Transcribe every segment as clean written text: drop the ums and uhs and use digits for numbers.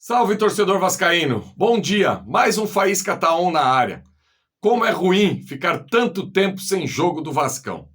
Salve, torcedor vascaíno! Bom dia! Mais um Faísca tá on na área. Como é ruim ficar tanto tempo sem jogo do Vascão.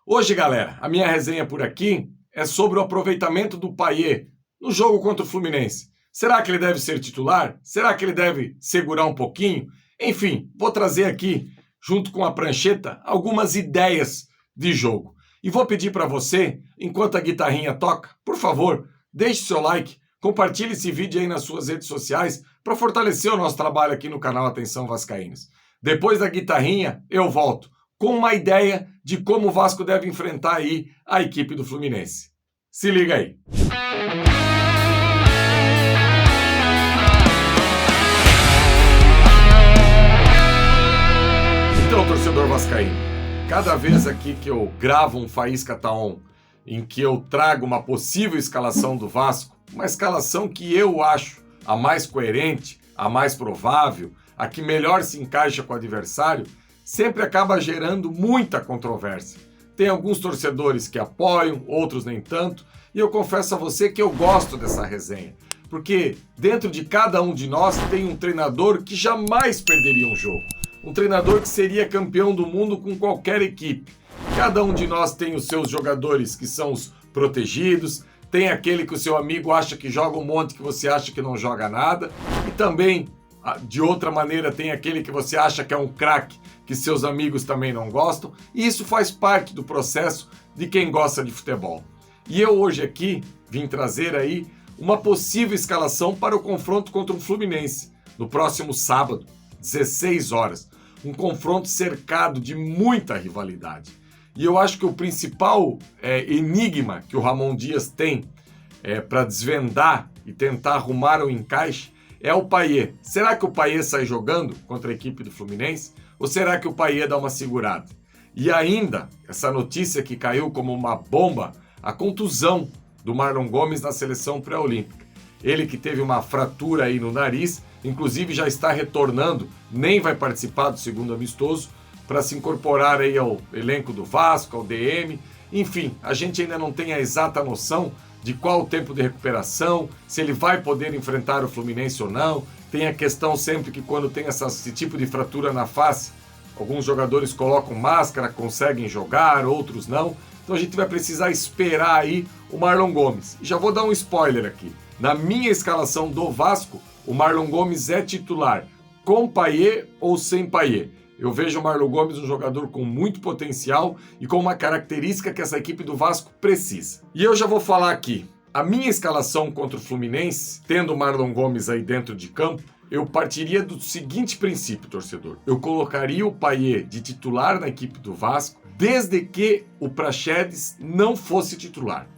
Hoje, galera, a minha resenha por aqui é sobre o aproveitamento do Payet no jogo contra o Fluminense. Será que ele deve ser titular? Será que ele deve segurar um pouquinho? Enfim, vou trazer aqui, junto com a prancheta, algumas ideias de jogo. E vou pedir para você, enquanto a guitarrinha toca, por favor, deixe seu like, compartilhe esse vídeo aí nas suas redes sociais para fortalecer o nosso trabalho aqui no canal Atenção Vascaínos. Depois da guitarrinha, eu volto com uma ideia de como o Vasco deve enfrentar aí a equipe do Fluminense. Se liga aí. Então, torcedor vascaíno, cada vez aqui que eu gravo um Faísca tá on, em que eu trago uma possível escalação do Vasco, uma escalação que eu acho a mais coerente, a mais provável, a que melhor se encaixa com o adversário, sempre acaba gerando muita controvérsia. Tem alguns torcedores que apoiam, outros nem tanto, e eu confesso a você que eu gosto dessa resenha, porque dentro de cada um de nós tem um treinador que jamais perderia um jogo, um treinador que seria campeão do mundo com qualquer equipe. Cada um de nós tem os seus jogadores que são os protegidos, tem aquele que o seu amigo acha que joga um monte que você acha que não joga nada, e também, de outra maneira, tem aquele que você acha que é um craque, que seus amigos também não gostam, e isso faz parte do processo de quem gosta de futebol. E eu hoje aqui vim trazer aí uma possível escalação para o confronto contra o Fluminense, no próximo sábado, 16 horas. Um confronto cercado de muita rivalidade. E eu acho que o principal enigma que o Ramon Dias tem para desvendar e tentar arrumar o encaixe é o Payet. Será que o Payet sai jogando contra a equipe do Fluminense? Ou será que o Payet dá uma segurada? E ainda, essa notícia que caiu como uma bomba, a contusão do Marlon Gomes na seleção pré-olímpica. Ele que teve uma fratura aí no nariz, inclusive já está retornando, nem vai participar do segundo amistoso, para se incorporar aí ao elenco do Vasco, ao DM. Enfim, a gente ainda não tem a exata noção de qual o tempo de recuperação, se ele vai poder enfrentar o Fluminense ou não. Tem a questão sempre que quando tem esse tipo de fratura na face, alguns jogadores colocam máscara, conseguem jogar, outros não. Então a gente vai precisar esperar aí o Marlon Gomes. E já vou dar um spoiler aqui. Na minha escalação do Vasco, o Marlon Gomes é titular, com Payet ou sem Payet. Eu vejo o Marlon Gomes um jogador com muito potencial e com uma característica que essa equipe do Vasco precisa. E eu já vou falar aqui, a minha escalação contra o Fluminense, tendo o Marlon Gomes aí dentro de campo, eu partiria do seguinte princípio, torcedor. Eu colocaria o Payet de titular na equipe do Vasco, desde que o Praxedes não fosse titular.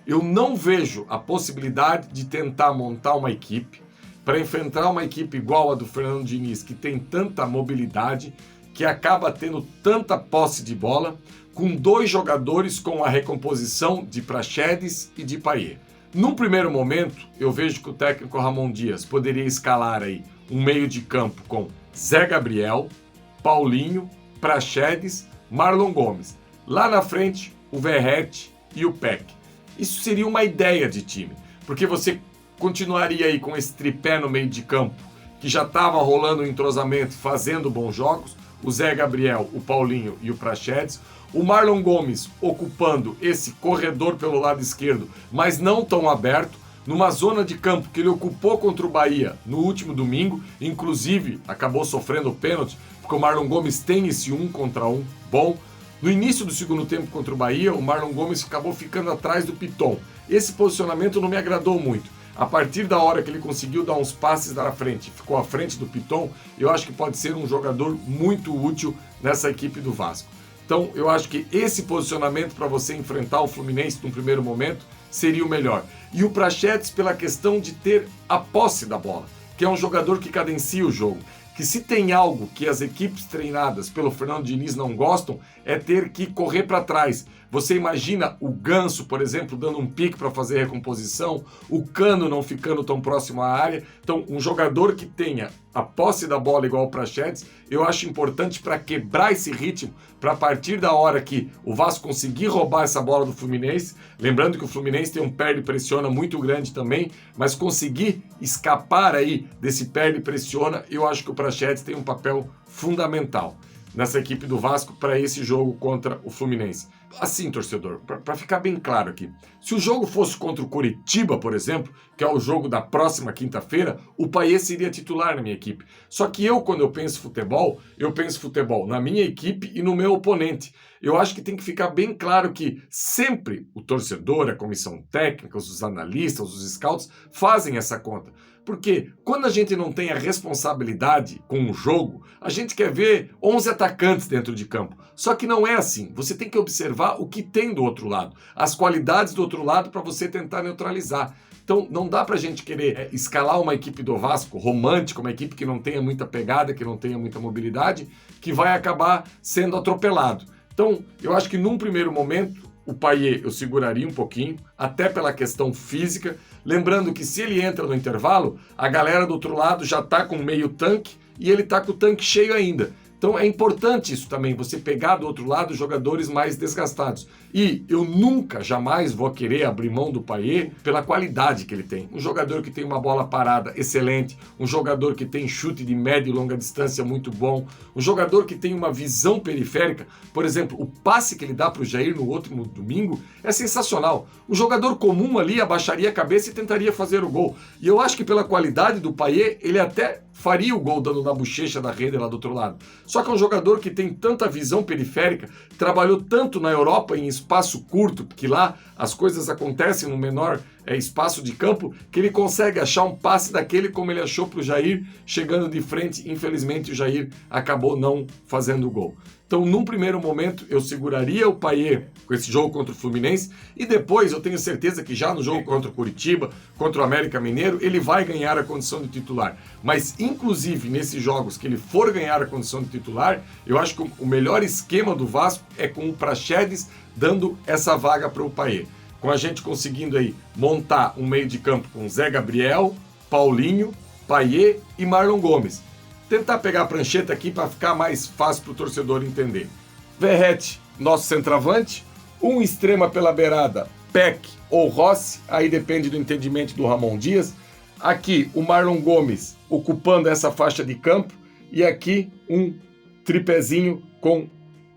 Eu não vejo a possibilidade de tentar montar uma equipe para enfrentar uma equipe igual a do Fernando Diniz, que tem tanta mobilidade, que acaba tendo tanta posse de bola, com dois jogadores com a recomposição de Praxedes e de Payet. Num primeiro momento, eu vejo que o técnico Ramon Dias poderia escalar aí um meio de campo com Zé Gabriel, Paulinho, Praxedes, Marlon Gomes. Lá na frente, o Verratti e o Peck. Isso seria uma ideia de time, porque você continuaria aí com esse tripé no meio de campo, que já estava rolando o entrosamento, fazendo bons jogos, o Zé Gabriel, o Paulinho e o Praxedes, o Marlon Gomes ocupando esse corredor pelo lado esquerdo, mas não tão aberto, numa zona de campo que ele ocupou contra o Bahia no último domingo, inclusive acabou sofrendo o pênalti, porque o Marlon Gomes tem esse 1 contra 1 bom. No início do segundo tempo contra o Bahia, o Marlon Gomes acabou ficando atrás do Piton. Esse posicionamento não me agradou muito. A partir da hora que ele conseguiu dar uns passes na frente, ficou à frente do Piton, eu acho que pode ser um jogador muito útil nessa equipe do Vasco. Então, eu acho que esse posicionamento para você enfrentar o Fluminense num primeiro momento seria o melhor. E o Praxedes pela questão de ter a posse da bola, que é um jogador que cadencia o jogo. Que se tem algo que as equipes treinadas pelo Fernando Diniz não gostam, é ter que correr para trás, Você imagina o Ganso, por exemplo, dando um pique para fazer recomposição, o Cano não ficando tão próximo à área. Então, um jogador que tenha a posse da bola igual o Praxedes, eu acho importante para quebrar esse ritmo, para a partir da hora que o Vasco conseguir roubar essa bola do Fluminense, lembrando que o Fluminense tem um perde e pressiona muito grande também, mas conseguir escapar aí desse perde e pressiona, eu acho que o Praxedes tem um papel fundamental nessa equipe do Vasco para esse jogo contra o Fluminense. Assim, torcedor, para ficar bem claro aqui, se o jogo fosse contra o Coritiba, por exemplo, que é o jogo da próxima quinta-feira, o Payet seria titular na minha equipe. Só que quando eu penso futebol na minha equipe e no meu oponente. Eu acho que tem que ficar bem claro que sempre o torcedor, a comissão técnica, os analistas, os scouts fazem essa conta. Porque quando a gente não tem a responsabilidade com o jogo, a gente quer ver 11 atacantes dentro de campo. Só que não é assim. Você tem que observar o que tem do outro lado, as qualidades do outro lado para você tentar neutralizar. Então não dá pra gente querer escalar uma equipe do Vasco romântica, uma equipe que não tenha muita pegada, que não tenha muita mobilidade, que vai acabar sendo atropelado. Então eu acho que num primeiro momento o Payet eu seguraria um pouquinho, até pela questão física, lembrando que se ele entra no intervalo, a galera do outro lado já está com meio tanque e ele está com o tanque cheio ainda. Então é importante isso também, você pegar do outro lado jogadores mais desgastados. E eu nunca, jamais vou querer abrir mão do Payet pela qualidade que ele tem. Um jogador que tem uma bola parada excelente, um jogador que tem chute de média e longa distância muito bom, um jogador que tem uma visão periférica. Por exemplo, o passe que ele dá para o Jair no outro domingo é sensacional. Um jogador comum ali abaixaria a cabeça e tentaria fazer o gol. E eu acho que pela qualidade do Payet, ele até faria o gol dando na bochecha da rede lá do outro lado. Só que é um jogador que tem tanta visão periférica, trabalhou tanto na Europa em espaço curto, porque lá as coisas acontecem no menor espaço de campo, que ele consegue achar um passe daquele como ele achou para o Jair, chegando de frente. Infelizmente o Jair acabou não fazendo o gol. Então, num primeiro momento, eu seguraria o Payet com esse jogo contra o Fluminense e depois eu tenho certeza que já no jogo contra o Coritiba, contra o América Mineiro, ele vai ganhar a condição de titular. Mas, inclusive, nesses jogos que ele for ganhar a condição de titular, eu acho que o melhor esquema do Vasco é com o Praxedes dando essa vaga para o Payet. Com a gente conseguindo aí montar um meio de campo com Zé Gabriel, Paulinho, Payet e Marlon Gomes. Tentar pegar a prancheta aqui para ficar mais fácil para o torcedor entender. Verratti, nosso centroavante, um extrema pela beirada, Peck ou Rossi, aí depende do entendimento do Ramon Dias. Aqui o Marlon Gomes ocupando essa faixa de campo e aqui um tripézinho com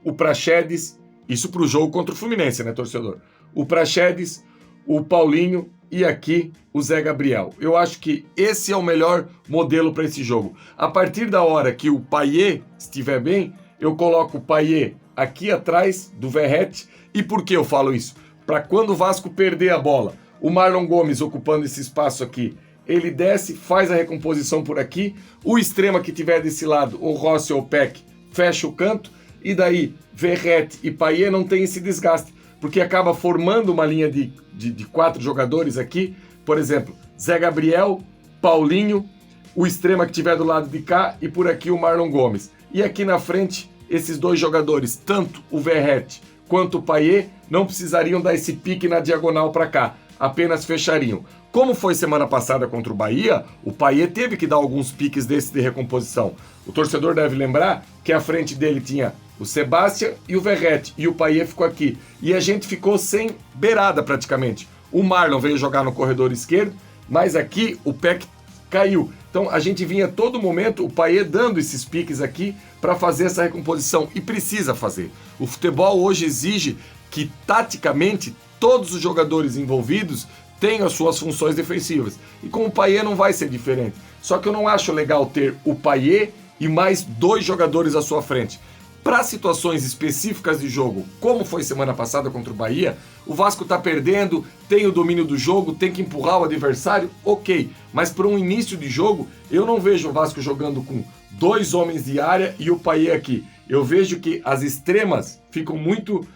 o Praxedes, isso para o jogo contra o Fluminense, né, torcedor? O Praxedes, o Paulinho e aqui o Zé Gabriel. Eu acho que esse é o melhor modelo para esse jogo. A partir da hora que o Payet estiver bem, eu coloco o Payet aqui atrás do Verratti. E por que eu falo isso? Para quando o Vasco perder a bola, o Marlon Gomes ocupando esse espaço aqui, ele desce, faz a recomposição por aqui, o extrema que tiver desse lado, o Rossi ou o Peck, fecha o canto, e daí Verratti e Payet não tem esse desgaste, porque acaba formando uma linha de 4 jogadores aqui, por exemplo, Zé Gabriel, Paulinho, o extrema que tiver do lado de cá e por aqui o Marlon Gomes. E aqui na frente, esses dois jogadores, tanto o Verratti quanto o Payet, não precisariam dar esse pique na diagonal para cá, apenas fechariam. Como foi semana passada contra o Bahia, o Payet teve que dar alguns piques desses de recomposição. O torcedor deve lembrar que à frente dele tinha o Sebastião e o Verratti, e o Payet ficou aqui. E a gente ficou sem beirada praticamente. O Marlon veio jogar no corredor esquerdo, mas aqui o Peck caiu. Então a gente vinha a todo momento, o Payet dando esses piques aqui para fazer essa recomposição. E precisa fazer. O futebol hoje exige que, taticamente, todos os jogadores envolvidos tenham as suas funções defensivas. E com o Payet não vai ser diferente. Só que eu não acho legal ter o Payet e mais 2 jogadores à sua frente. Para situações específicas de jogo, como foi semana passada contra o Bahia, o Vasco está perdendo, tem o domínio do jogo, tem que empurrar o adversário, ok. Mas para um início de jogo, eu não vejo o Vasco jogando com 2 homens de área e o Payet aqui. Eu vejo que as extremas ficam muito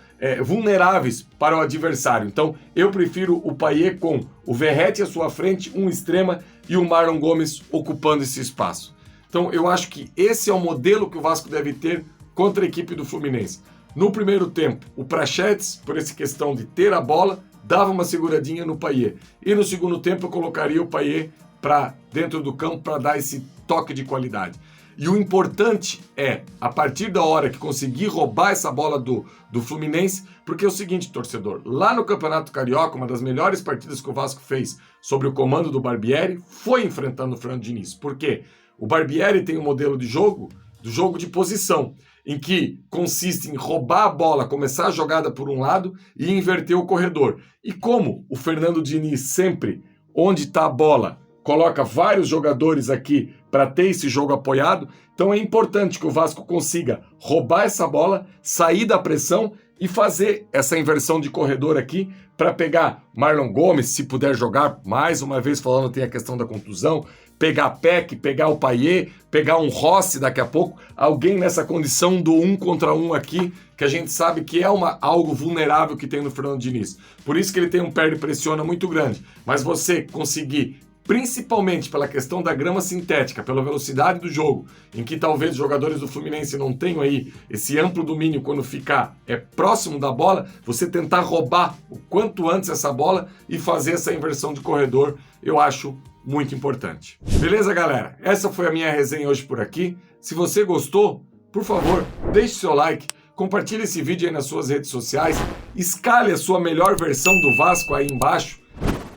vulneráveis para o adversário. Então, eu prefiro o Payet com o Verratti à sua frente, um extrema, e o Marlon Gomes ocupando esse espaço. Então, eu acho que esse é o modelo que o Vasco deve ter contra a equipe do Fluminense. No primeiro tempo, o Prachetes, por essa questão de ter a bola, dava uma seguradinha no Payet. E no segundo tempo eu colocaria o Payet para dentro do campo para dar esse toque de qualidade. E o importante é, a partir da hora que conseguir roubar essa bola do Fluminense, porque é o seguinte, torcedor, lá no Campeonato Carioca, uma das melhores partidas que o Vasco fez sobre o comando do Barbieri, foi enfrentando o Fernando Diniz. Por quê? O Barbieri tem um modelo de jogo, do jogo de posição, em que consiste em roubar a bola, começar a jogada por um lado e inverter o corredor. E como o Fernando Diniz sempre, onde está a bola, coloca vários jogadores aqui para ter esse jogo apoiado, então é importante que o Vasco consiga roubar essa bola, sair da pressão e fazer essa inversão de corredor aqui para pegar Marlon Gomes, se puder jogar, mais uma vez falando, tem a questão da contusão, pegar Peck, pegar o Payet, pegar um Rossi daqui a pouco, alguém nessa condição do 1 contra 1 aqui, que a gente sabe que é algo vulnerável que tem no Fernando Diniz. Por isso que ele tem um perde e pressiona muito grande. Mas você conseguir, principalmente pela questão da grama sintética, pela velocidade do jogo, em que talvez os jogadores do Fluminense não tenham aí esse amplo domínio quando ficar próximo da bola, você tentar roubar o quanto antes essa bola e fazer essa inversão de corredor, eu acho muito importante. Beleza, galera? Essa foi a minha resenha hoje por aqui. Se você gostou, por favor, deixe seu like, compartilhe esse vídeo aí nas suas redes sociais, escale a sua melhor versão do Vasco aí embaixo,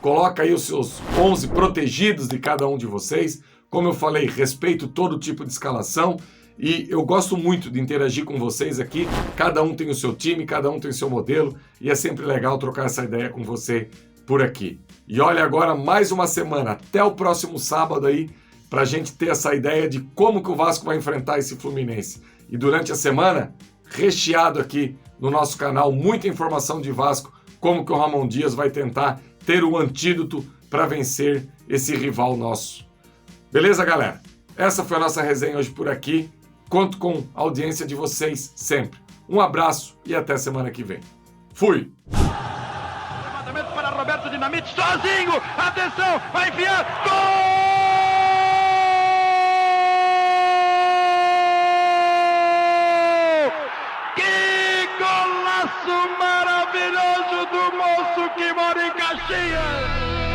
coloca aí os seus 11 protegidos de cada um de vocês. Como eu falei, respeito todo tipo de escalação e eu gosto muito de interagir com vocês aqui. Cada um tem o seu time, cada um tem o seu modelo e é sempre legal trocar essa ideia com você por aqui. E olha agora mais uma semana, até o próximo sábado aí, pra gente ter essa ideia de como que o Vasco vai enfrentar esse Fluminense. E durante a semana, recheado aqui no nosso canal, muita informação de Vasco, como que o Ramon Dias vai tentar ter o antídoto para vencer esse rival nosso. Beleza, galera? Essa foi a nossa resenha hoje por aqui. Conto com a audiência de vocês sempre. Um abraço e até semana que vem. Fui! Levantamento para Roberto Dinamite, sozinho! Atenção, vai enfiar! Gol! Que golaço maravilhoso do moço que mora em Caxias!